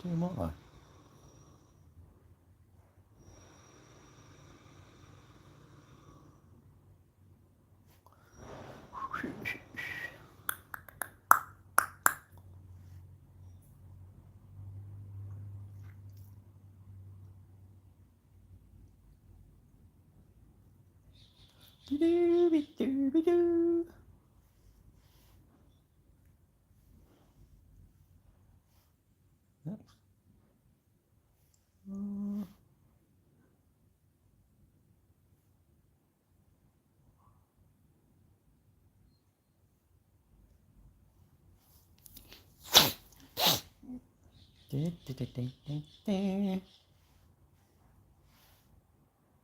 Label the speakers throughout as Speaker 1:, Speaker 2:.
Speaker 1: Doing what though? Doo-doo-doo-doo-doo. Next.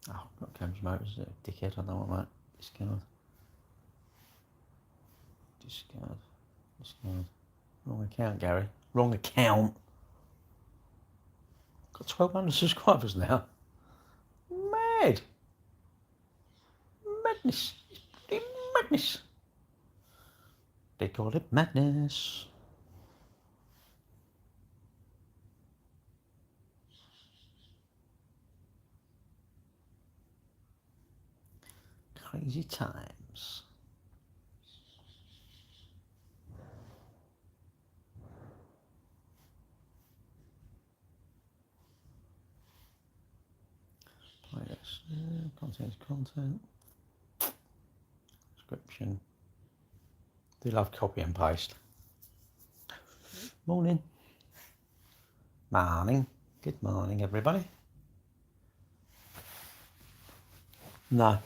Speaker 1: Oh, not Cambridge Motors, dickhead, I don't want that. Discard. Wrong account, Gary. Wrong account. Got 1,200 subscribers now. Mad. Madness. It's madness. They call it madness. Crazy times. Playlist. Content. Description. Do love copy and paste. Morning. Morning. Good morning, everybody. No.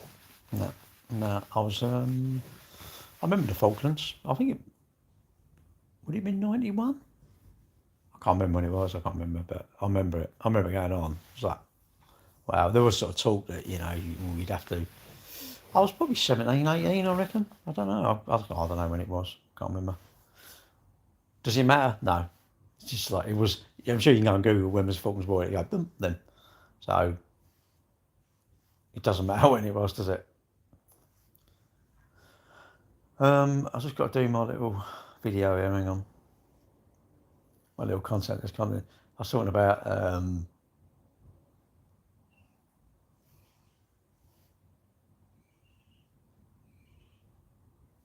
Speaker 1: I was. I remember the Falklands. I think it would it have been 91. I can't remember when it was. I can't remember, but I remember it. I remember going on. It was like, wow. There was sort of talk that you'd have to. I was probably 17, 18, I reckon. I don't know. I don't know when it was. Can't remember. Does it matter? No. It's just like it was. I'm sure you can go and Google when was Falklands War. You go boom, then. So it doesn't matter when it was, does it? I've just got to do my little video here. Hang on. My little content that's coming. I was talking about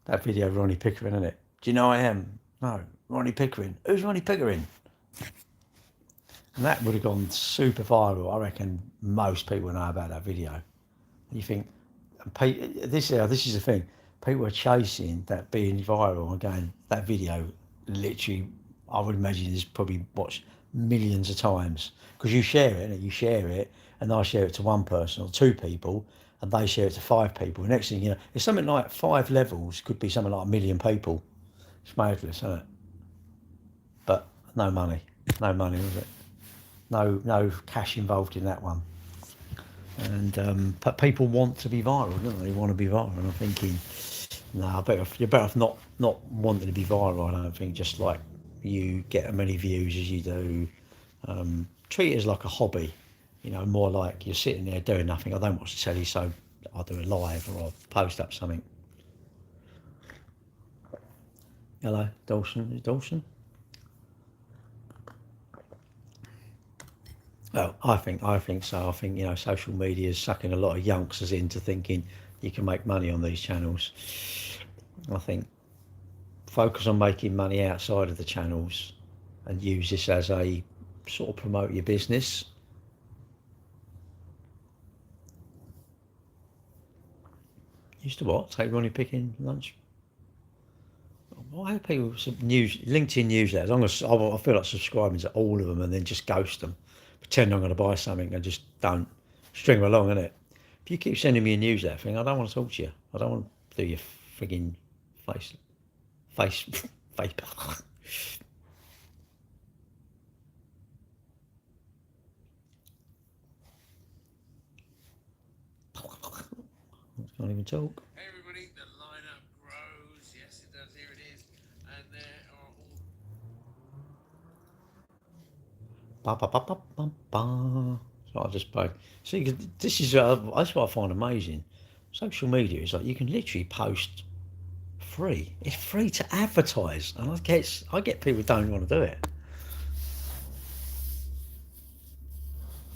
Speaker 1: that video of Ronnie Pickering, isn't it? Do you know who I am? No, Ronnie Pickering. Who's Ronnie Pickering? And that would have gone super viral. I reckon most people know about that video. And you think, this is the thing. People are chasing that being viral and going, that video literally, I would imagine is probably watched millions of times. Because you share it, and I share it to one person or two people, and they share it to 5 people. The next thing you know, it's something like 5 levels, could be something like 1 million people. It's marvellous, isn't it? But no money, was it? No cash involved in that one. And but people want to be viral, don't they? They want to be viral. And I'm thinking, no, you're better off not wanting to be viral. I don't think, just like you get as many views as you do. Treat it as like a hobby, more like you're sitting there doing nothing. I don't watch the telly, so I'll do a live or I'll post up something. Hello, Dawson. Is it Dawson? Well, I think so. I think, social media is sucking a lot of youngsters into thinking you can make money on these channels. I think focus on making money outside of the channels and use this as a sort of promote your business. Used to what? Take Ronnie Picking lunch? Why are people LinkedIn newsletters? I feel like subscribing to all of them and then just ghost them. Pretend I'm going to buy something and just don't string them along, innit? If you keep sending me a newsletter thing, I don't want to talk to you. I don't want to do your frigging face. Can't even talk.
Speaker 2: Hey everybody, the lineup grows. Yes, it does. Here it is, and there are all.
Speaker 1: So I just play. See, this is that's what I find amazing. Social media is like you can literally post free. It's free to advertise, and I get people who don't want to do it.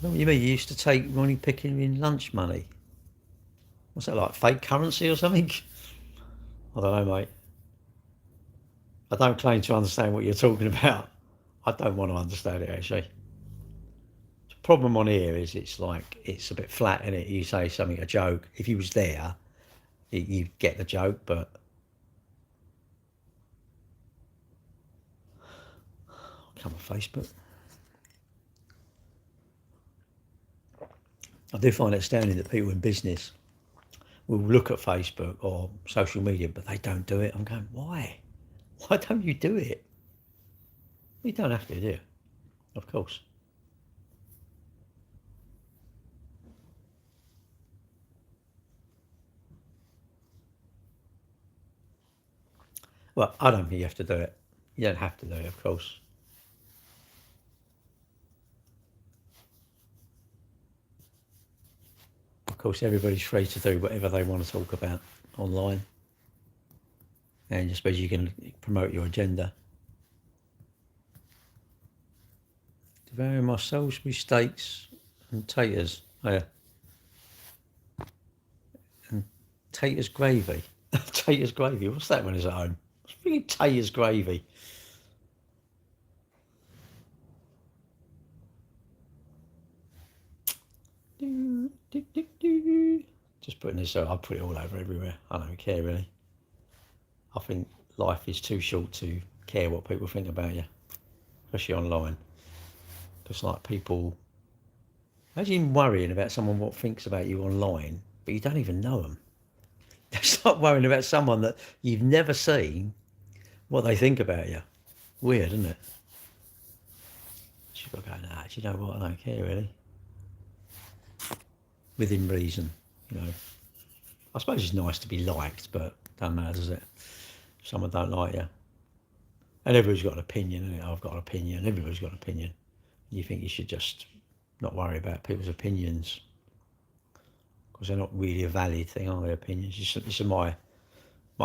Speaker 1: What do you mean? You used to take Ronnie Pickering lunch money? What's that, like fake currency or something? I don't know, mate. I don't claim to understand what you're talking about. I don't want to understand it, actually. The problem on here is it's like, it's a bit flat, isn't it? You say something, a joke. If you was there, you get the joke, but... Come on, Facebook. I do find it astounding that people in business will look at Facebook or social media, but they don't do it. I'm going, why? Why don't you do it? You don't have to do it, of course. Well, I don't think you have to do it. You don't have to do it, of course. Of course, everybody's free to do whatever they want to talk about online. And I suppose you can promote your agenda. Devouring my Salisbury steaks and taters. Oh, yeah. And taters gravy. Taters gravy. What's that when it's at home? What's freaking taters gravy? Just putting this out. I'll put it all over everywhere. I don't care really. I think life is too short to care what people think about you, especially online. Just like people, imagine worrying about someone what thinks about you online, but you don't even know them. It's like worrying about someone that you've never seen, what they think about you. Weird, isn't it? You've got to go, nah, do you know what? I don't care really. Within reason, you know. I suppose it's nice to be liked, but don't matter, does it? If someone don't like you. And everybody's got an opinion, isn't it? I've got an opinion. Everybody's got an opinion. You think you should just not worry about people's opinions because they're not really a valid thing, are they? Opinions. It's my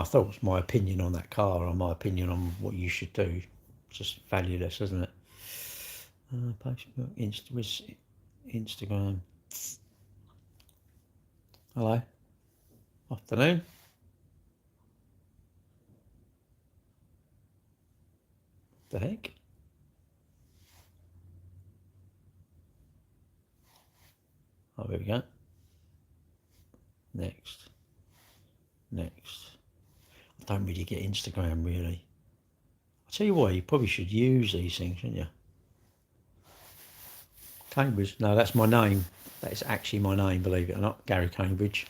Speaker 1: thoughts, my opinion on that car, or my opinion on what you should do. It's just valueless, isn't it? Facebook, Instagram. Hello. Afternoon. The heck? Oh, there we go. Next. I don't really get Instagram, really. I'll tell you what, you probably should use these things, shouldn't you? Cambridge. No, that's my name. That is actually my name, believe it or not. Gary Cambridge.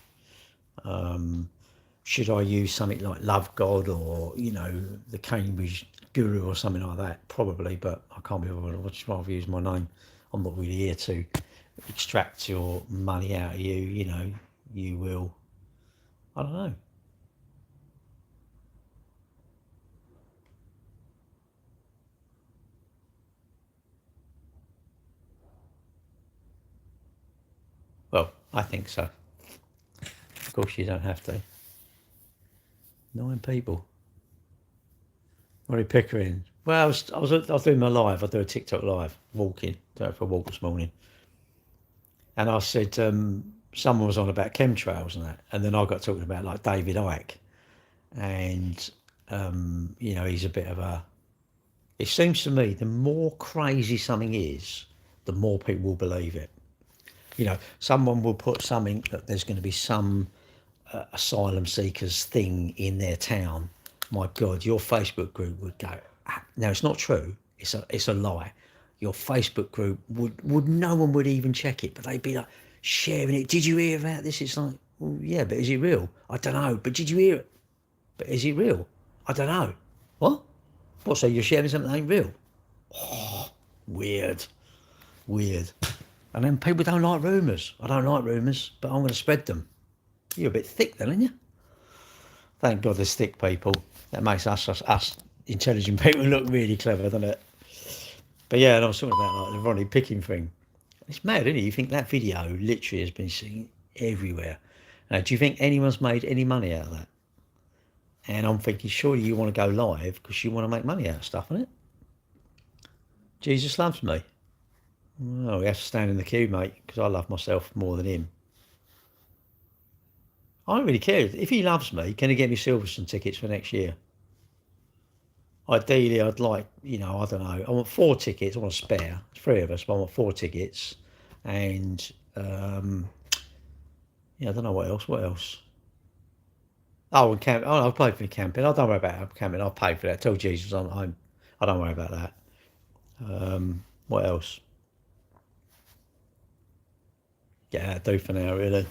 Speaker 1: Should I use something like Love God or, you know, the Cambridge Guru or something like that? Probably, but I can't be bothered. I'd just rather use my name. I'm not really here to extract your money out of you, you know. You will. I don't know. Well, I think so. Of course, you don't have to. 9 people. Ronnie Pickering. Well, I was doing my live. I do a TikTok live, walking. Do it for a walk this morning. And I said, someone was on about chemtrails and that. And then I got talking about like David Icke. And, you know, he's a bit of a... It seems to me the more crazy something is, the more people will believe it. You know, someone will put something that there's going to be some asylum seekers thing in their town. My God, your Facebook group would go, now it's not true, it's a lie. Your Facebook group would no one would even check it, but they'd be like sharing it. Did you hear about this? It's like, well, yeah, but is it real? I don't know. But did you hear it? But is it real? I don't know. What? What, so you're sharing something that ain't real? Oh, weird. And then people don't like rumours. I don't like rumours, but I'm going to spread them. You're a bit thick then, aren't you? Thank God there's thick people. That makes us intelligent people look really clever, doesn't it? But yeah, and I was talking about like the Ronnie Picking thing. It's mad, isn't it? You think that video literally has been seen everywhere. Now, do you think anyone's made any money out of that? And I'm thinking, surely you want to go live because you want to make money out of stuff, isn't it? Jesus loves me. Well, we have to stand in the queue, mate, because I love myself more than him. I don't really care. If he loves me, can he get me Silverstone tickets for next year? Ideally, I'd like, I don't know. I want 4 tickets. I want a spare. It's 3 of us, but I want 4 tickets. And, I don't know what else. What else? Oh, and camp. Oh, I'll pay for the camping. I don't worry about camping. I'll pay for that. Tell Jesus I'm home. I don't worry about that. What else? Yeah, that'll do for now, really.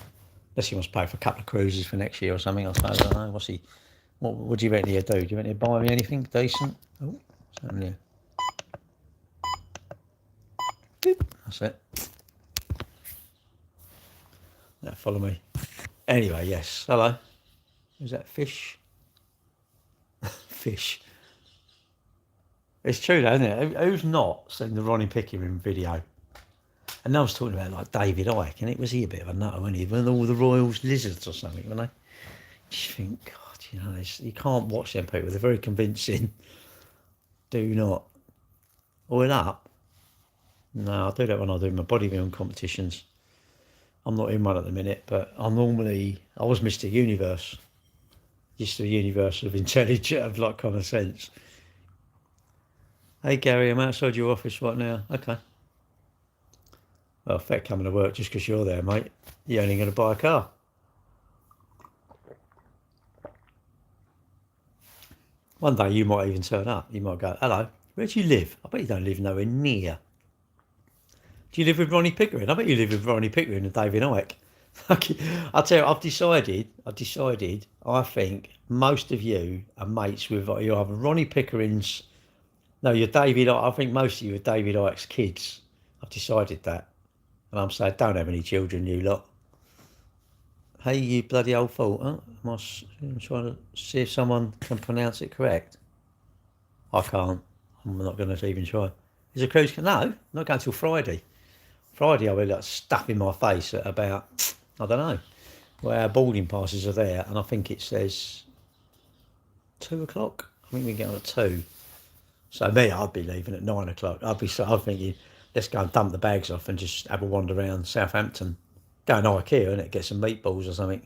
Speaker 1: Unless he wants to pay for a couple of cruises for next year or something, I suppose. I don't know. What do you reckon he'll do? Do you reckon he'll buy me anything decent? Oh, what's happening here? Boop. That's it. Now follow me. Anyway, yes. Hello. Who's that? Fish? Fish. It's true though, isn't it? Who's not seen the Ronnie Pickering video? And I was talking about like David Icke, and was he a bit of a nutter, wasn't he? With all the Royals lizards or something, weren't they? Just think, God, you can't watch them people. They're very convincing. Do not. Oil up? No, I do that when I do my bodybuilding competitions. I'm not in one at the minute, but I was Mr. Universe. Just the universe of intelligence, of like common sense. Hey Gary, I'm outside your office right now. Okay. Well, fair coming to work just because you're there, mate. You're only going to buy a car. One day you might even turn up. You might go, hello, where do you live? I bet you don't live nowhere near. Do you live with Ronnie Pickering? I bet you live with Ronnie Pickering and David Icke. I'll tell you, I've decided, I think most of you are mates with, you're either Ronnie Pickering's, no, you're David Icke. I think most of you are David Icke's kids. I've decided that. And I'm saying, don't have any children, you lot. Hey, you bloody old fool. Huh? I'm trying to see if someone can pronounce it correct. I can't. I'm not going to even try. Is a cruise? No, I'm not going till Friday. Friday I'll be like stuff in my face at about, I don't know, where our boarding passes are there. And I think it says 2 o'clock. I think we get on at 2. So me, I'd be leaving at 9 o'clock. I'm thinking, let's go and dump the bags off and just have a wander around Southampton. Go to Icke, innit? Get some meatballs or something.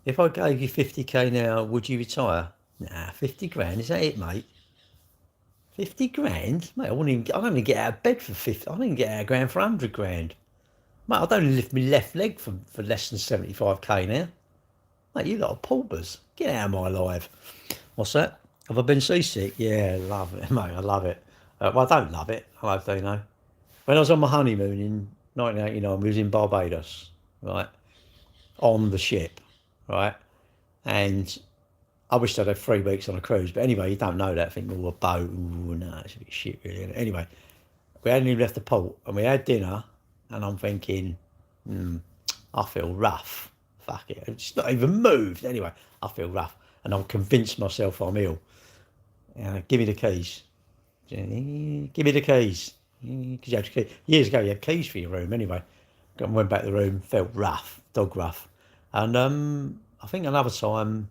Speaker 1: If I gave you 50k now, would you retire? Nah, 50 grand, is that it, mate? 50 grand? Mate, I don't even get out of bed for 50. I don't even get out of grand for 100 grand. Mate, I don't lift my left leg for less than 75k now. Mate, you lot are paupers. Get out of my life. What's that? Have I been seasick? Yeah, love it, mate. I love it. Well, I don't love it. I do know. When I was on my honeymoon in 1989, we was in Barbados, right? On the ship, right? And I wished I'd had 3 weeks on a cruise. But anyway, you don't know that. I think, a boat. Ooh, no, it's a bit shit, really. Anyway, we hadn't even left the port. And we had dinner. And I'm thinking, I feel rough. Fuck it. It's not even moved. Anyway, I feel rough. And I'm convinced myself I'm ill. Give me the keys. Give me the keys. Because you had keys. Years ago, you had keys for your room. Anyway, went back to the room. Felt rough. Dog rough. And I think another time,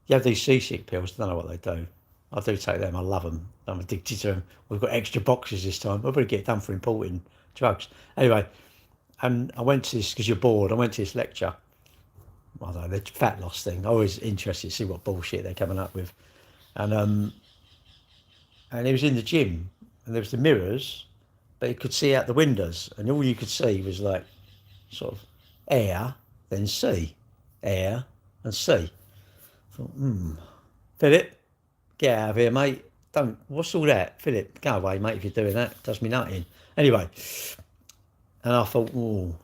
Speaker 1: you have these seasick pills. I don't know what they do. I do take them. I love them. I'm addicted to them. We've got extra boxes this time. We'll probably get done for importing drugs. Anyway, and I went to this, because you're bored, I went to this lecture. I don't know, the fat loss thing. I was interested to see what bullshit they're coming up with. And it was in the gym, and there was the mirrors, but you could see out the windows, and all you could see was like sort of air, then sea, air and sea. I thought, Philip, get out of here, mate. What's all that? Philip, go away, mate, if you're doing that. Does me nothing. Anyway, and I thought,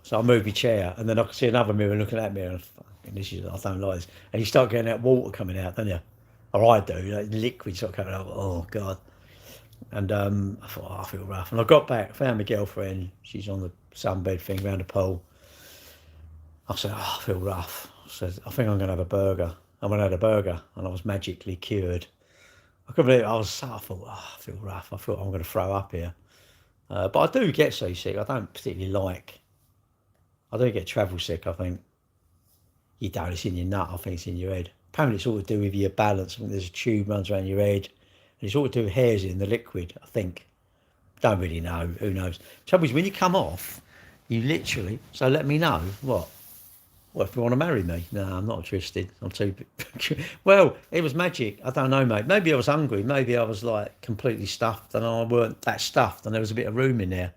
Speaker 1: so I moved my chair, and then I could see another mirror looking at me, and I don't like this. And you start getting that water coming out, don't you? Or I do, like liquid start coming out. Oh, God. And I thought, I feel rough. And I got back, found my girlfriend. She's on the sunbed thing around the pool. I said, I feel rough. I said, I think I'm going to have a burger. I went and had a burger, and I was magically cured. I couldn't believe it. I thought, I feel rough. I thought I'm going to throw up here. But I do get seasick. I don't particularly I do get travel sick, I think. You don't, it's in your nut, I think it's in your head. Apparently it's all to do with your balance. I think there's a tube runs around your head. And it's all to do with hairs in the liquid, I think. Don't really know. Who knows? Trouble is, when you come off, you literally. So let me know what. What if you want to marry me? No, I'm not interested. I'm too. Well, it was magic. I don't know, mate. Maybe I was hungry. Maybe I was like completely stuffed, and I weren't that stuffed, and there was a bit of room in there.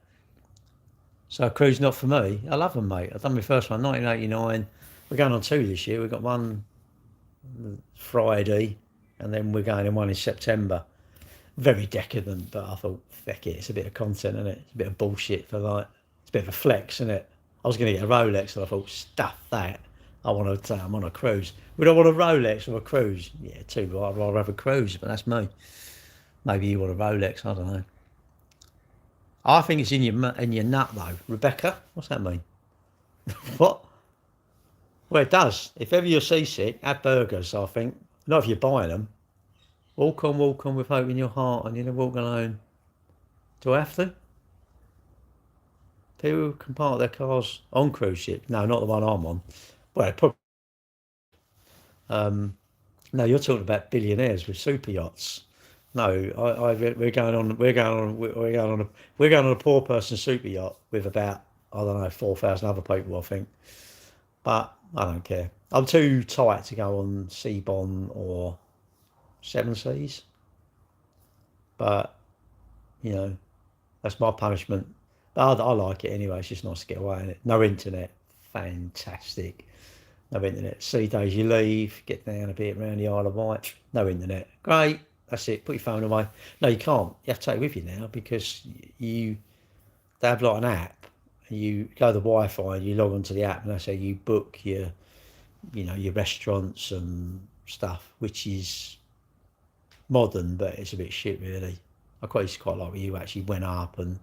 Speaker 1: So a cruise not for me. I love them, mate. I've done my first one, 1989. We're going on two this year. We've got one Friday, and then we're going in one in September. Very decadent, but I thought, feck it, it's a bit of content, isn't it? It's a bit of bullshit for like, it's a bit of a flex, isn't it? I was going to get a Rolex, and I thought, stuff that. I'm on a cruise. Would I want a Rolex or a cruise? Yeah, too. I'd rather have a cruise, but that's me. Maybe you want a Rolex. I don't know. I think it's in your nut though, Rebecca. What's that mean? What? Well, it does. If ever you're seasick, have burgers. I think not if you're buying them. Walk on with hope in your heart, and you're gonna walk alone. Do I have to? People can park their cars on cruise ships. No, not the one I'm on. Well, probably. No, you're talking about billionaires with super yachts. No, we're going on. We're going on a poor person super yacht with about, I don't know, 4,000 other people. I think, but I don't care. I'm too tight to go on Seabon or Seven Seas. But you know, that's my punishment. But I like it anyway. It's just nice to get away in it. No internet, fantastic. No internet. Sea days you leave, get down a bit around the Isle of Wight. No internet. Great. That's it. Put your phone away. No, you can't. You have to take it with you now because they have like an app. And you go to the Wi-Fi and you log onto the app, and that's how you book your restaurants and stuff, which is modern, but it's a bit shit really. I used to quite like when you actually went up and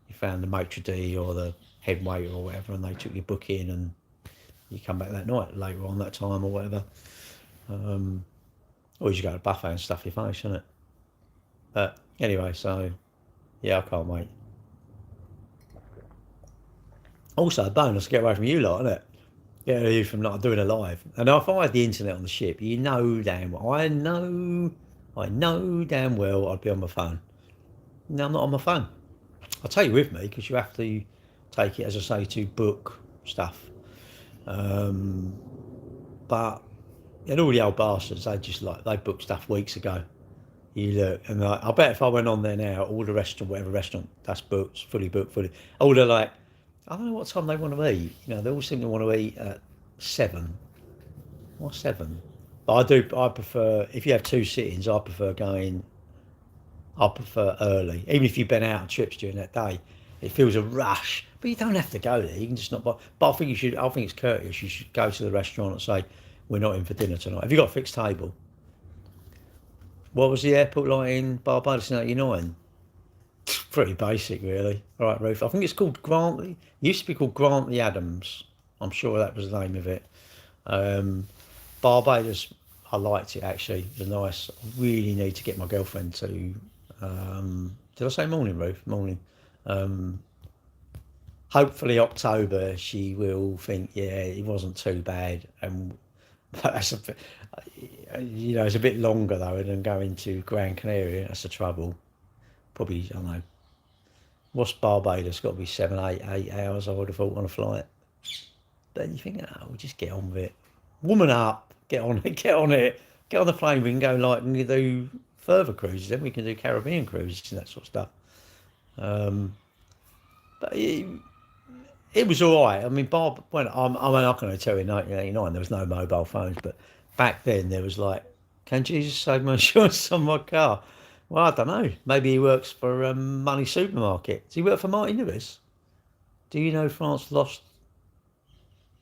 Speaker 1: you found the maitre d' or the head waiter or whatever, and they took your book in and you come back that night later on that time or whatever. Or you go to a buffet and stuff your face, isn't it? But anyway, so yeah, I can't wait. Also, a bonus to get away from you lot, isn't it? Get away from not doing a live. And if I had the internet on the ship, you know damn well, I know damn well I'd be on my phone. No, I'm not on my phone. I'll take you with me because you have to take it, as I say, to book stuff. But and all the old bastards, they booked stuff weeks ago. You look, and I bet if I went on there now, all the restaurant, whatever restaurant that's booked, fully booked, all they're like, I don't know what time they want to eat. You know, they all seem to want to eat at 7. What's 7? But I prefer, if you have two sittings, I prefer early. Even if you've been out on trips during that day, it feels a rush. But you don't have to go there. You can just not buy. But I think it's courteous. You should go to the restaurant and say, we're not in for dinner tonight. Have you got a fixed table? What was the airport like in Barbados in '89? Pretty basic, really. All right, Ruth. I think it's called Grantley. It used to be called Grantley Adams. I'm sure that was the name of it. Barbados, I liked it actually. It was nice. I really need to get my girlfriend to. Did I say morning, Ruth? Morning. Hopefully October she will think, yeah, it wasn't too bad, and that's it's a bit longer though than going to Gran Canaria. That's the trouble. Probably, I don't know. What's Barbados? Got to be 8 hours. I would have thought on a flight. But you think, we'll just get on with it. Woman up, get on it, get on it, get on the plane. We can go and do further cruises. Then we can do Caribbean cruises and that sort of stuff. But it was all right. I mean, I can tell you in 1989 there was no mobile phones, but back then there was like, can Jesus save my insurance on my car? Well, I don't know. Maybe he works for Money Supermarket. Does he work for Martin Lewis? Do you know France lost?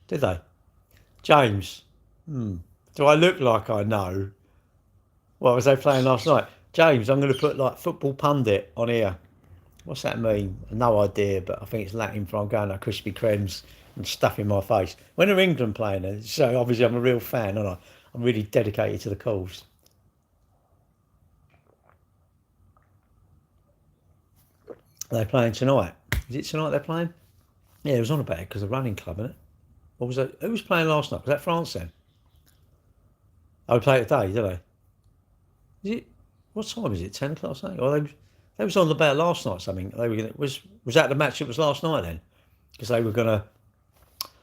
Speaker 1: Did they? James. Do I look like I know? What was they playing last night? James, I'm going to put like football pundit on here. What's that mean? No idea, but I think it's Latin for I'm going to Krispy Kremes and stuff in my face. When are England playing? So obviously I'm a real fan, aren't I? I'm really dedicated to the cause. Are they playing tonight? Is it tonight they're playing? Yeah, it was on about it because the running club, isn't it? What was that? Who was playing last night? Was that France then? Oh, they play today, do they? Is it? What time is it? 10 o'clock or something? Or That was on about last night. Something they were gonna, was that the match that was last night then? Because they were gonna.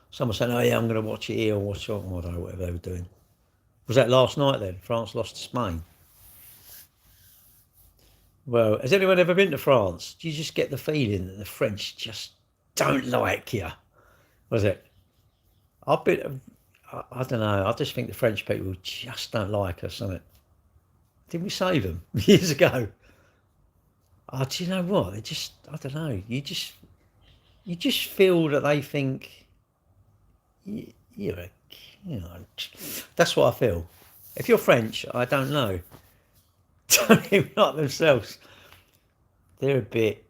Speaker 1: Someone said, "Oh yeah, I'm gonna watch it here or watch it." I don't know whatever they were doing. Was that last night then? France lost to Spain. Well, has anyone ever been to France? Do you just get the feeling that the French just don't like you? Was it? I've been. I don't know. I just think the French people just don't like us, isn't it? Didn't we save them years ago? Oh, do you know what? They just. I don't know. You just feel that they think you're a. You know, that's what I feel. If you're French, I don't know. Don't even like themselves. They're a bit.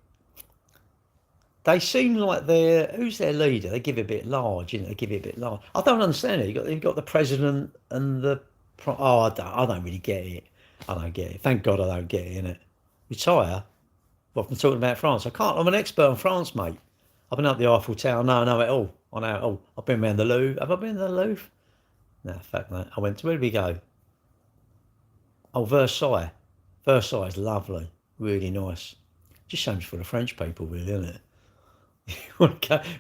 Speaker 1: They seem like they're. Who's their leader? They give it a bit large, you know. They give it a bit large. I don't understand it. You've got the president and the. Oh, I don't really get it. I don't get it. Thank God I don't get it. Innit? Retire. Well, I'm talking about France. I can't. I'm an expert on France, mate. I've been up the Eiffel Tower. No, I know it all. I know it all. I've been around the Louvre. Have I been to the Louvre? No, fuck that. I went to. Where did we go? Oh, Versailles. Versailles is lovely. Really nice. Just shames for the French people, really, isn't it?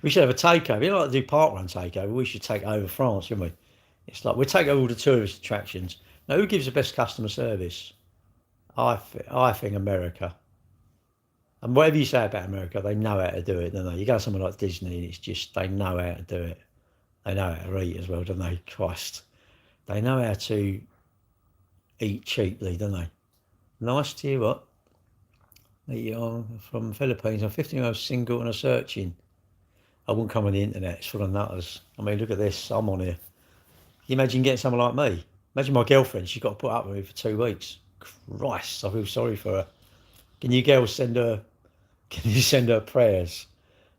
Speaker 1: We should have a takeover. You know, like to do park run takeover. We should take over France, shouldn't we? It's like we take over all the tourist attractions. Now, who gives the best customer service? I think America. And whatever you say about America, they know how to do it, don't they? You go somewhere like Disney, and it's just they know how to do it. They know how to eat as well, don't they? Christ, they know how to eat cheaply, don't they? Nice to you, what? You're from the Philippines. I'm 15-year-old single and a searching. I wouldn't come on the internet. It's full of nutters. I mean, look at this. I'm on here. Can you imagine getting someone like me? Imagine my girlfriend. She's got to put up with me for 2 weeks. Christ, I feel sorry for her. Can you girls send her? Can you send her prayers?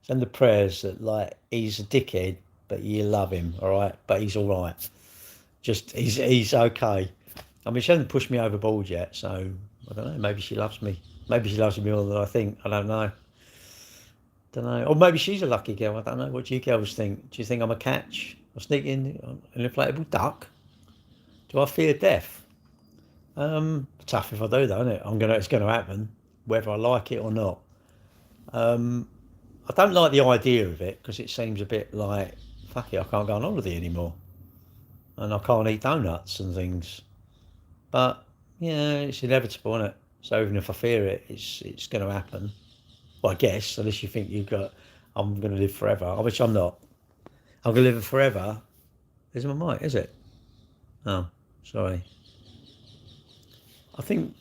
Speaker 1: Send the prayers that like he's a dickhead, but you love him, all right? But he's all right. Just he's okay. I mean, she hasn't pushed me overboard yet, so I don't know. Maybe she loves me. Maybe she loves me more than I think. I don't know. Or maybe she's a lucky girl. I don't know. What do you girls think? Do you think I'm a catch? I sneak in an inflatable duck? Do I fear death? Tough if I do, though, isn't it? It's gonna happen, whether I like it or not. I don't like the idea of it because it seems a bit like, fuck it, I can't go on holiday anymore, and I can't eat donuts and things. But yeah, it's inevitable, isn't it? So even if I fear it, it's going to happen. Well, I guess, unless you think I'm going to live forever, which I'm not. I'm going to live forever. Isn't my mic, is it? Oh, sorry. I think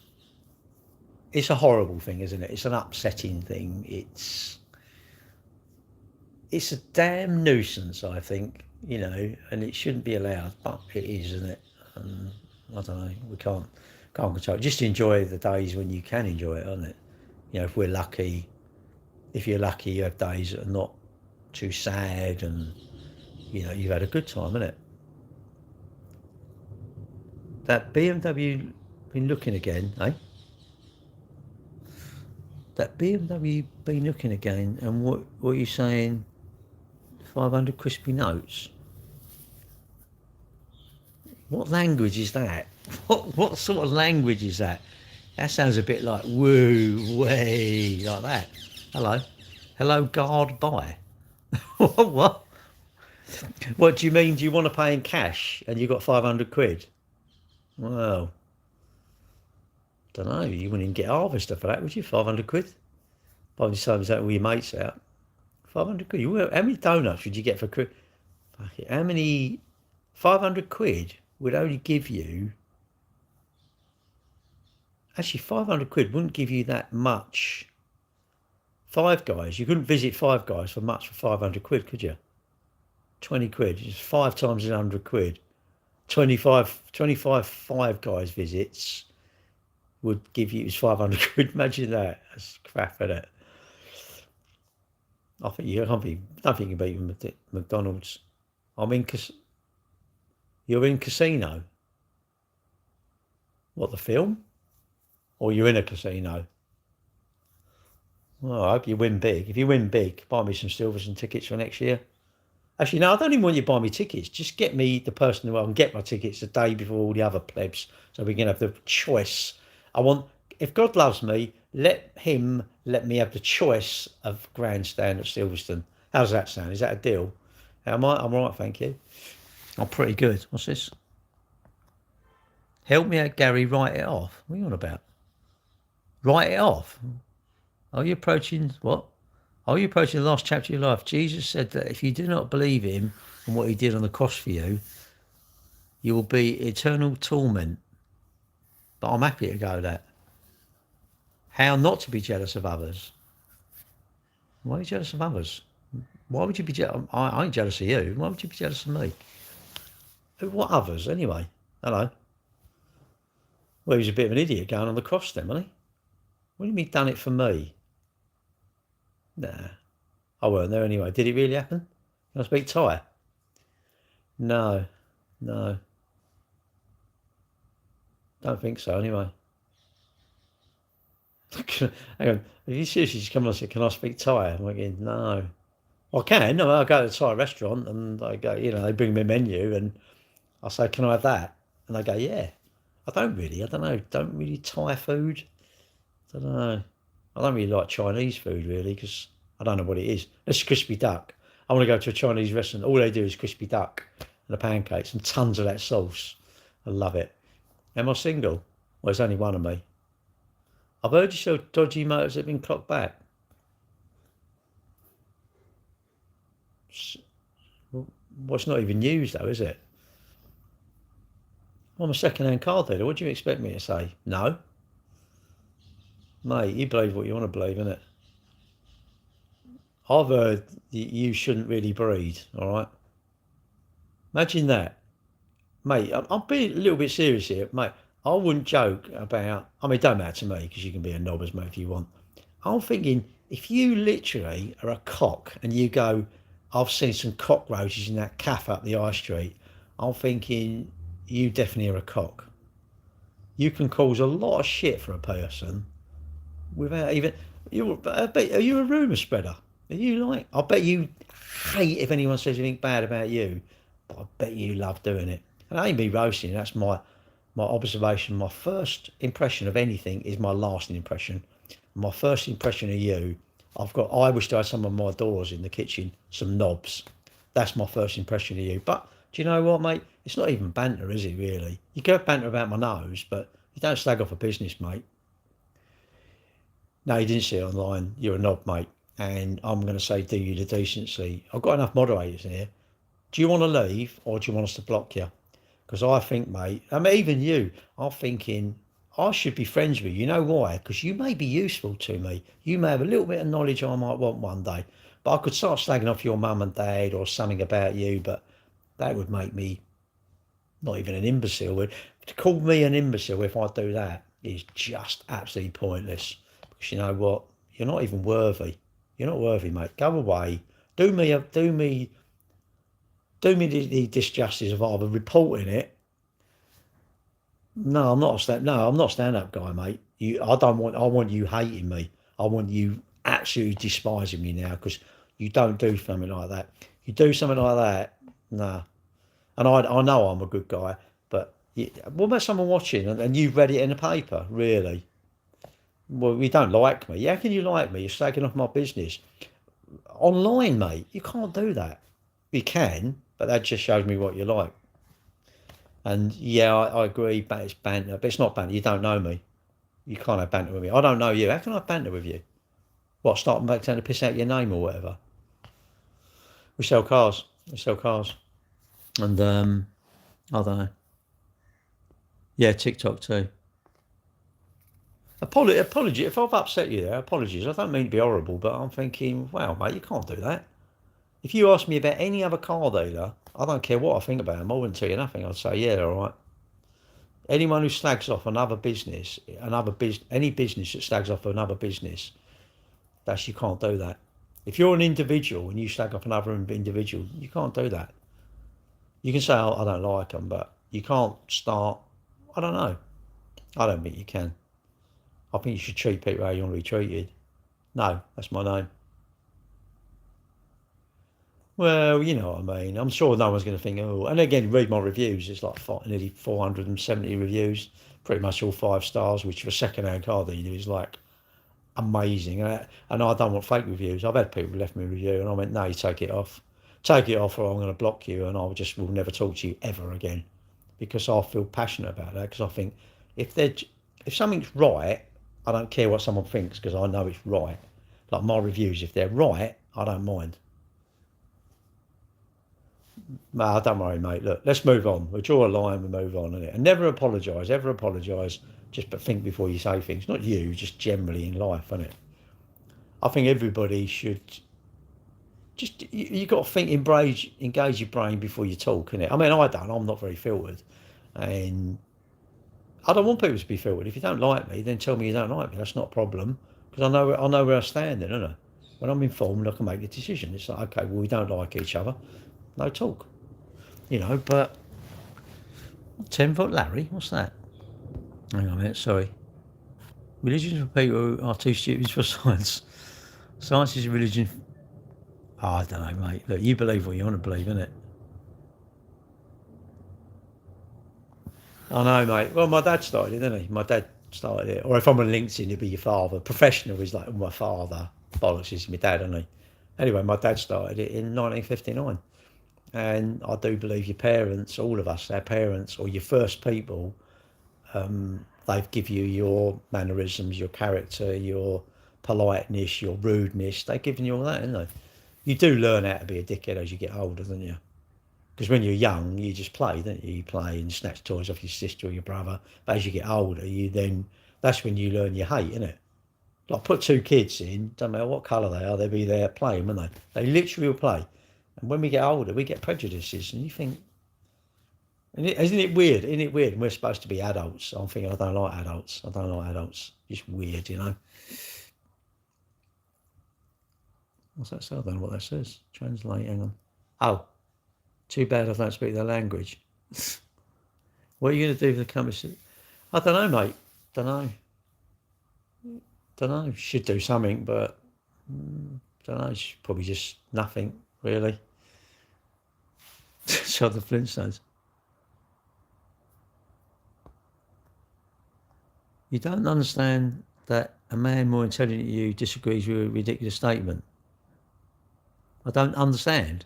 Speaker 1: it's a horrible thing, isn't it? It's an upsetting thing. It's a damn nuisance, I think, you know, and it shouldn't be allowed, but it is, isn't it? I don't know. We can't control it. Just enjoy the days when you can enjoy it, isn't it? You know, if you're lucky, you have days that are not too sad, and you know you've had a good time, isn't it? That BMW been looking again, eh? That BMW been looking again, and what are you saying? 500 crispy notes. What language is that? What sort of language is that? That sounds a bit like woo, way, like that. Hello, guard, bye. What? What do you mean? Do you want to pay in cash and you got 500 quid? Well, don't know. You wouldn't even get harvester for that, would you? 500 quid? By the time that all your mates out. 500 quid. How many donuts would you get for quid? Fuck it. How many? 500 quid would only give you. Actually, 500 quid wouldn't give you that much. Five Guys. You couldn't visit Five Guys for much for 500 quid, could you? 20 quid. It's 5 times 100 quid. 25 Five Guys visits would give you 500 quid. Imagine that. That's crap, isn't it? I think you can beat McDonald's. You're in Casino. What, the film? Or you're in a casino? Well, I hope you win big. If you win big, buy me some Silverstone tickets for next year. Actually, no, I don't even want you to buy me tickets. Just get me the person who I can get my tickets the day before all the other plebs, so we can have the choice. If God loves me, let me have the choice of grandstand at Silverstone. How's that sound? Is that a deal? I'm right, thank you. I'm pretty good. What's this? Help me out, Gary, write it off. What are you on about? Write it off? Are you approaching what? Are you approaching the last chapter of your life? Jesus said that if you do not believe him and what he did on the cross for you, you will be eternal torment. But I'm happy to go that. How not to be jealous of others? Why are you jealous of others? Why would you be jealous? I ain't jealous of you. Why would you be jealous of me? What others, anyway? Hello. Well, he was a bit of an idiot going on the cross then, wasn't he? What do you mean done it for me? Nah. I weren't there anyway. Did it really happen? Can I speak Thai? No. Don't think so, anyway. Hang on. If you seriously just come on and say, can I speak Thai? I'm like, no. I can. No, I go to a Thai restaurant and I go, they bring me a menu and I say, can I have that? And they go, yeah. I don't know. Don't really Thai food. I don't know. I don't really like Chinese food, really, because I don't know what it is. It's crispy duck. I want to go to a Chinese restaurant. All they do is crispy duck and the pancakes and tons of that sauce. I love it. Am I single? Well, there's only one of me. I've heard you sell dodgy motors that have been clocked back. Well, it's not even used, though, is it? I'm a second-hand car dealer. What do you expect me to say? No. Mate, you believe what you want to believe, innit? I've heard you shouldn't really breed, all right? Imagine that. Mate, I'm being a little bit serious here. Mate, I wouldn't joke about... I mean, it don't matter to me, because you can be a knob as much if you want. I'm thinking, if you literally are a cock and you go, I've seen some cockroaches in that cafe up the high street, I'm thinking... you definitely are a cock. You can cause a lot of shit for a person without even... are you a rumour spreader? Are you like... I bet you hate if anyone says anything bad about you, but I bet you love doing it. And it ain't me roasting, that's my observation. My first impression of anything is my lasting impression. My first impression of you, I wish I had some of my doors in the kitchen, some knobs. That's my first impression of you. But do you know what, mate? It's not even banter, is it, really? You can have banter about my nose, but you don't slag off a business, mate. No, you didn't see it online. You're a knob, mate. And I'm going to say, do you the decency. I've got enough moderators here. Do you want to leave or do you want us to block you? Because I think, mate, I mean, even you, I'm thinking I should be friends with you. You know why? Because you may be useful to me. You may have a little bit of knowledge I might want one day. But I could start slagging off your mum and dad or something about you, but that would make me not even an imbecile. To call me an imbecile if I do that is just absolutely pointless. Because you know what? You're not even worthy. You're not worthy, mate. Go away. Do me the disjustice of either reporting it. No, I'm not a stand-up guy, mate. I want you hating me. I want you absolutely despising me now because you don't do something like that. You do something like that, nah. And I know I'm a good guy, but what about someone watching and you've read it in the paper, really? Well, you don't like me. How can you like me? You're slagging off my business. Online, mate, you can't do that. You can, but that just shows me what you like. And yeah, I agree, but it's banter. But it's not banter. You don't know me. You can't have banter with me. I don't know you. How can I have banter with you? What, start back down to piss out your name or whatever? We sell cars. And I don't know. Yeah, TikTok too. Apology if I've upset you there. Apologies. I don't mean to be horrible, but I'm thinking, wow, mate, you can't do that. If you ask me about any other car dealer, I don't care what I think about them. I wouldn't tell you nothing. I'd say, yeah, all right. Anyone who slags off another business, any business that slags off another business, you can't do that. If you're an individual and you slag off another individual, you can't do that. You can say, oh, I don't like them, but you can't start. I don't know. I don't think you can. I think you should treat people how you want to be treated. No, that's my name. Well, you know what I mean. I'm sure no one's going to think, oh, and again, read my reviews. It's like nearly 470 reviews, pretty much all 5 stars, which for a second-hand car dealer is like amazing. And I don't want fake reviews. I've had people left me a review and I went, no, you take it off. Take it off or I'm going to block you and I will never talk to you ever again. Because I feel passionate about that. Because I think if something's right, I don't care what someone thinks because I know it's right. Like my reviews, if they're right, I don't mind. No, don't worry, mate. Look, let's move on. We draw a line, we move on, innit? And never apologise, ever apologise. Just but think before you say things. Not you, just generally in life, innit? I think everybody should just you got to think, engage your brain before you talk, innit? I mean, I don't. I'm not very filtered, and I don't want people to be filtered. If you don't like me, then tell me you don't like me. That's not a problem because I know where I stand, then, innit? When I'm informed, I can make a decision. It's like, okay, well, we don't like each other, no talk, you know. But 10-foot Larry, what's that? Hang on a minute, sorry. Religion for people who are too stupid for science. Science is a religion. Oh, I don't know, mate. Look, you believe what you want to believe, innit? I know, mate. Well, my dad started it, didn't he? My dad started it. Or if I'm on LinkedIn, it'd be your father. Professional is like my father. Bollocks is my dad, isn't he? Anyway, my dad started it in 1959. And I do believe your parents, all of us, our parents, or your first people, they've give you your mannerisms, your character, your politeness, your rudeness. They've given you all that, haven't they? You do learn how to be a dickhead as you get older, don't you? Because when you're young, you just play, don't you? You play and snatch toys off your sister or your brother. But as you get older, that's when you learn your hate, innit? Like put two kids in, don't matter what colour they are, they'll be there playing, won't they? They literally will play. And when we get older, we get prejudices, and you think, isn't it weird? Isn't it weird? And we're supposed to be adults. I'm thinking, I don't like adults. I don't like adults. Just weird, you know? What's that say? I don't know what that says. Translate, hang on. Oh, too bad I don't speak their language. What are you going to do for the company? I don't know, mate. Don't know. Should do something, but don't know. Probably just nothing, really. So the Flintstones. You don't understand that a man more intelligent than you disagrees with a ridiculous statement. I don't understand.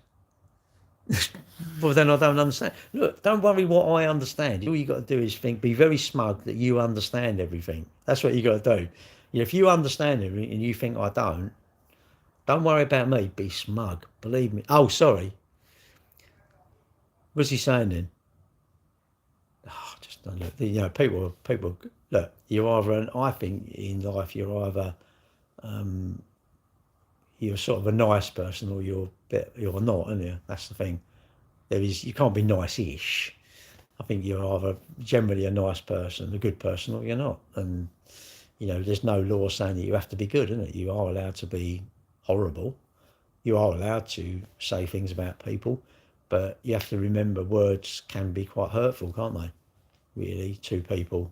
Speaker 1: Well, then I don't understand. Look, don't worry what I understand. All you got to do is be very smug that you understand everything. That's what you got to do. You know, if you understand everything and you think I don't worry about me. Be smug. Believe me. Oh, sorry. What's he saying then? Oh, just don't look. You know, people. Look, I think in life you're either you're sort of a nice person or you're not, aren't you? That's the thing. You can't be nice-ish. I think you're either generally a nice person, a good person, or you're not. And, you know, there's no law saying that you have to be good, isn't it? You are allowed to be horrible. You are allowed to say things about people, but you have to remember words can be quite hurtful, can't they? Really, to people.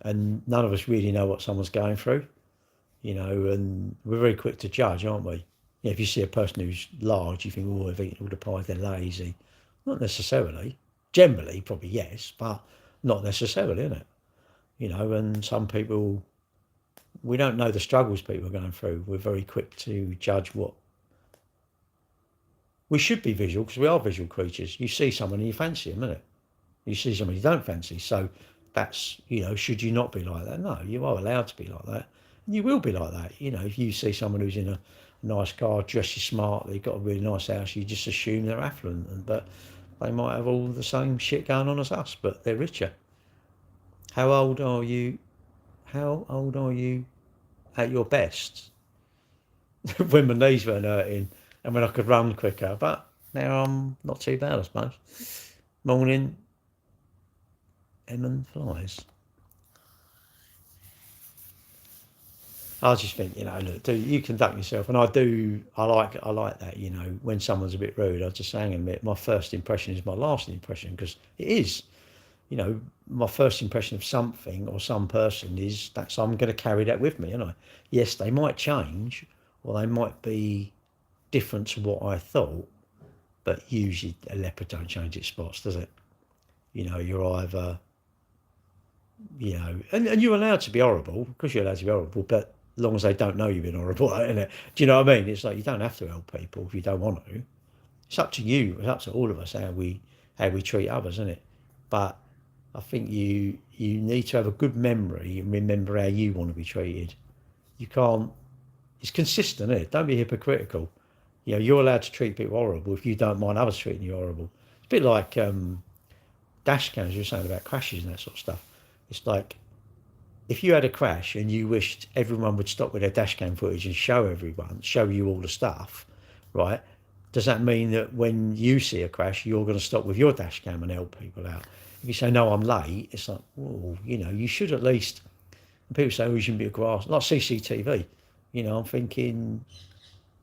Speaker 1: And none of us really know what someone's going through. You know, and we're very quick to judge, aren't we? Yeah, if you see a person who's large, you think, oh, they've eaten all the pie, they're lazy. Not necessarily. Generally, probably yes, but not necessarily, isn't it? You know, and some people, we don't know the struggles people are going through. We're very quick to judge what. We should be visual because we are visual creatures. You see someone and you fancy them, isn't it? You see someone you don't fancy. So that's, you know, should you not be like that? No, you are allowed to be like that. You will be like that. You know, if you see someone who's in a nice car, dresses smart, they've got a really nice house, you just assume they're affluent. But they might have all the same shit going on as us, but they're richer. How old are you at your best? When my knees weren't hurting and when I could run quicker. But now I'm not too bad, I suppose. Morning. Emmon flies. I just think, you know, look, you conduct yourself, and I like that, you know, when someone's a bit rude, I just say, hang on a minute, my first impression is my lasting impression, because it is, you know, my first impression of something or some person is that, so I'm going to carry that with me, and yes, they might change, or they might be different to what I thought, but usually a leopard don't change its spots, does it? You know, you're either, you know, and you're allowed to be horrible, because you're allowed to be horrible, but long as they don't know you've been horrible, isn't it? Do you know what I mean? It's like you don't have to help people if you don't want to. It's up to you. It's up to all of us how we treat others, isn't it? But I think you need to have a good memory and remember how you want to be treated. You can't. It's consistent, isn't it? Don't be hypocritical. You know, you're allowed to treat people horrible if you don't mind others treating you horrible. It's a bit like dash cams you were saying about crashes and that sort of stuff. It's like if you had a crash and you wished everyone would stop with their dash cam footage and show you all the stuff, right? Does that mean that when you see a crash, you're going to stop with your dash cam and help people out? If you say, no, I'm late, it's like, well, you know, you should at least, people say, oh, you shouldn't be a grass, like CCTV. You know, I'm thinking,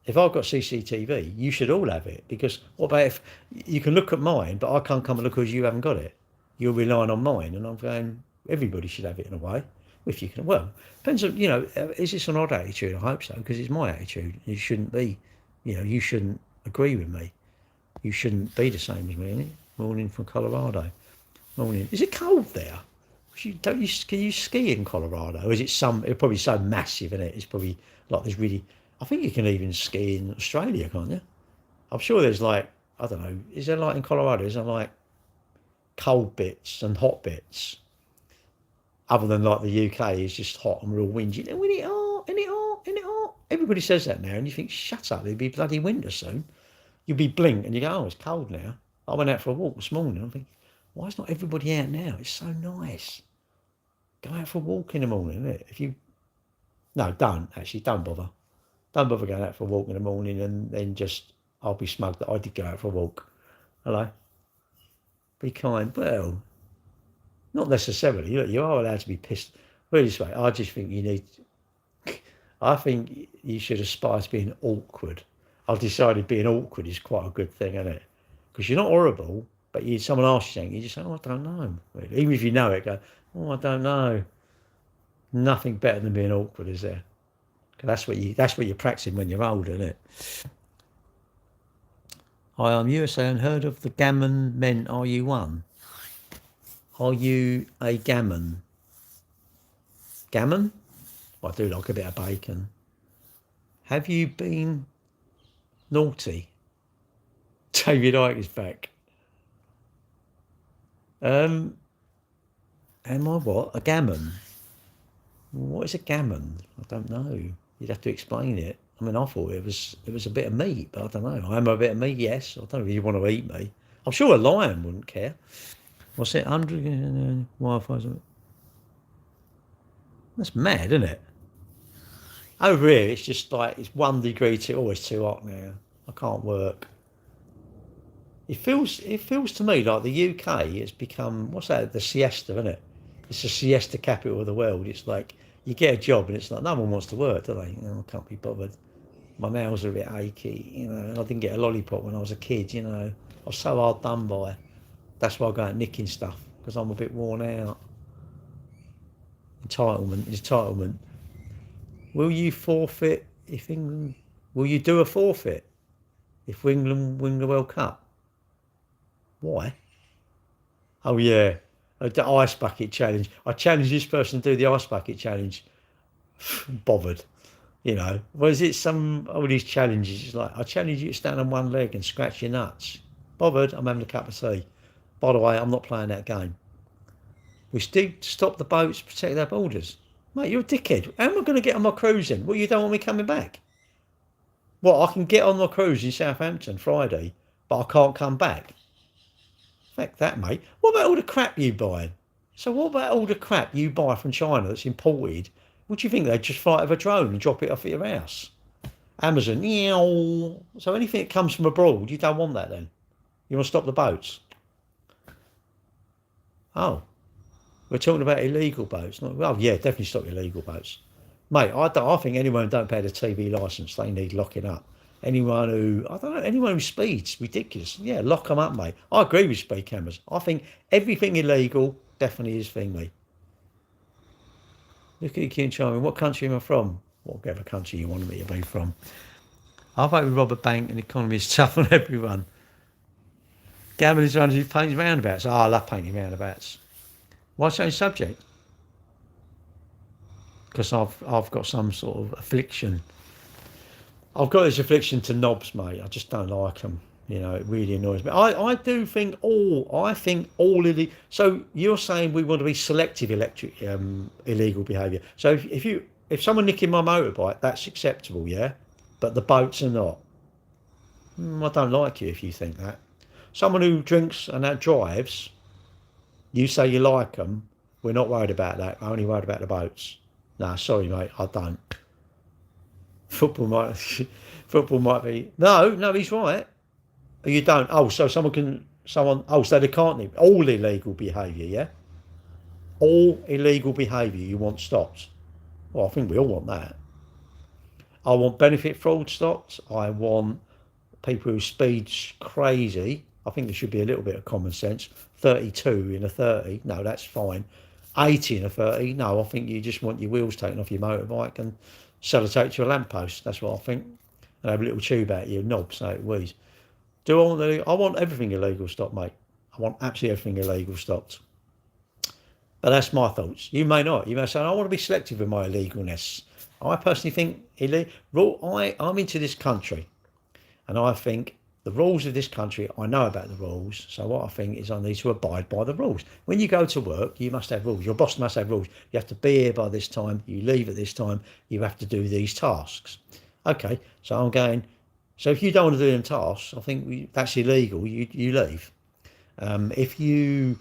Speaker 1: if I've got CCTV, you should all have it. Because what about if you can look at mine, but I can't come and look because you haven't got it? You're relying on mine. And I'm going, everybody should have it in a way. If you can, well, depends on, you know, is this an odd attitude? I hope so, because it's my attitude. It shouldn't be, you know, you shouldn't agree with me. You shouldn't be the same as me, innit? Morning from Colorado. Morning. Is it cold there? Can you ski in Colorado? Or is it it's probably so massive, isn't it? It's probably like there's really, I think you can even ski in Australia, can't you? I'm sure there's like, I don't know, is there like in Colorado, is there like cold bits and hot bits? Other than like the UK is just hot and real windy. And it hot, and it hot, and it hot. Everybody says that now, and you think, shut up, it'll be bloody winter soon. You'll be blink and you go, oh, it's cold now. I went out for a walk this morning. I'm thinking, why is not everybody out now? It's so nice. Go out for a walk in the morning, isn't it? No, don't bother. Don't bother going out for a walk in the morning and then just, I'll be smug that I did go out for a walk. Hello? Be kind. Well, not necessarily. Look, you are allowed to be pissed. Put it this way, I just think I think you should aspire to being awkward. I've decided being awkward is quite a good thing, isn't it? Because you're not horrible, but someone asks you something, you just say, oh, I don't know. Even if you know it, go, oh, I don't know. Nothing better than being awkward, is there? Because that's what you're practicing when you're older, isn't it? Hi, I'm USA and heard of the gammon men. Are you one? Are you a gammon? Gammon? I do like a bit of bacon. Have you been naughty? David Icke is back. Am I what? A gammon? What is a gammon? I don't know. You'd have to explain it. I mean, I thought it was a bit of meat, but I don't know. I am a bit of meat, yes. I don't know if you want to eat me. I'm sure a lion wouldn't care. What's it? 100 Wi-Fi? That's mad, isn't it? Over here, it's just like it's 1 degree to always too hot now. I can't work. It feels to me like the UK has become, what's that? The siesta, isn't it? It's the siesta capital of the world. It's like you get a job and it's like no one wants to work, do they? You know, I can't be bothered. My nails are a bit achy, you know. And I didn't get a lollipop when I was a kid, you know. I was so hard done by. That's why I go out nicking stuff because I'm a bit worn out. Entitlement. Will you forfeit if England? Will you do a forfeit if England win the World Cup? Why? Oh yeah, the ice bucket challenge. I challenge this person to do the ice bucket challenge. Bothered, you know. Well, is it all these challenges? It's like I challenge you to stand on one leg and scratch your nuts. Bothered. I'm having a cup of tea. By the way, I'm not playing that game. We still stop the boats, protect their borders. Mate, you're a dickhead. How am I going to get on my cruise then? Well, you don't want me coming back? Well, I can get on my cruise in Southampton Friday, but I can't come back. Fuck that, mate. What about all the crap you buy? So what about all the crap you buy from China that's imported? What do you think? They'd just fly it with a drone and drop it off at your house? Amazon, so anything that comes from abroad, you don't want that then? You want to stop the boats? Oh. We're talking about illegal boats. Well, yeah, definitely stop illegal boats. Mate, I think anyone who don't pay the TV licence, they need locking up. Anyone who speeds, ridiculous. Yeah, lock them up, mate. I agree with speed cameras. I think everything illegal definitely is thingy. Look at you, Charming. What country am I from? Whatever country you wanted me to be from. I vote with Robert Bank and the economy is tough on everyone. Gavin is one who paints roundabouts. I love painting roundabouts. Why change subject? because I've got some sort of affliction. I've got this affliction to knobs, mate. I just don't like them. You know, it really annoys me. I do think all illegal. So you're saying we want to be selective illegal behaviour. So if someone nicking my motorbike, that's acceptable, yeah, but the boats are not. I don't like you if you think that. Someone who drinks and that drives, you say you like them. We're not worried about that. We're only worried about the boats. No, sorry, mate, I don't. Football might, football might be. No, he's right. You don't. Oh, so Oh, so they can't. All illegal behaviour, yeah. All illegal behaviour you want stopped. Well, I think we all want that. I want benefit fraud stopped. I want people who speed crazy. I think there should be a little bit of common sense. 32 in a 30, no, that's fine. 80 in a 30, no, I think you just want your wheels taken off your motorbike and sellotape to a lamppost. That's what I think. And have a little tube out your knob so it wheezes. I want everything illegal stopped, mate. I want absolutely everything illegal stopped. But that's my thoughts. You may not. You may say, I want to be selective with my illegalness. I personally think I'm into this country, and I think the rules of this country, I know about the rules. So what I think is I need to abide by the rules. When you go to work, you must have rules. Your boss must have rules. You have to be here by this time. You leave at this time. You have to do these tasks. Okay, so I'm going. So if you don't want to do them tasks, I think that's illegal. You leave. If you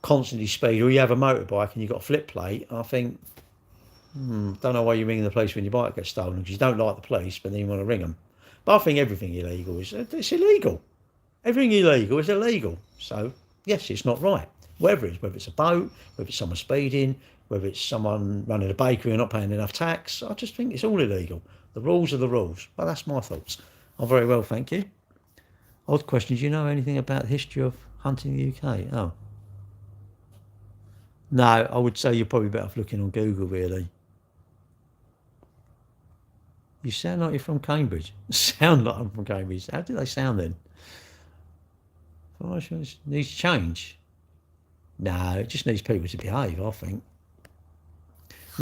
Speaker 1: constantly speed or you have a motorbike and you've got a flip plate, I think, don't know why you're ringing the police when your bike gets stolen, because you don't like the police, but then you want to ring them. But I think everything illegal it's illegal. Everything illegal is illegal. So yes, it's not right. Whether it's a boat, whether it's someone speeding, whether it's someone running a bakery and not paying enough tax, I just think it's all illegal. The rules are the rules. But that's my thoughts. I'm very well, thank you. Odd question, do you know anything about the history of hunting in the UK? Oh. No, I would say you're probably better off looking on Google, really. You sound like you're from Cambridge. Sound like I'm from Cambridge. How do they sound then? Needs change. No, it just needs people to behave, I think.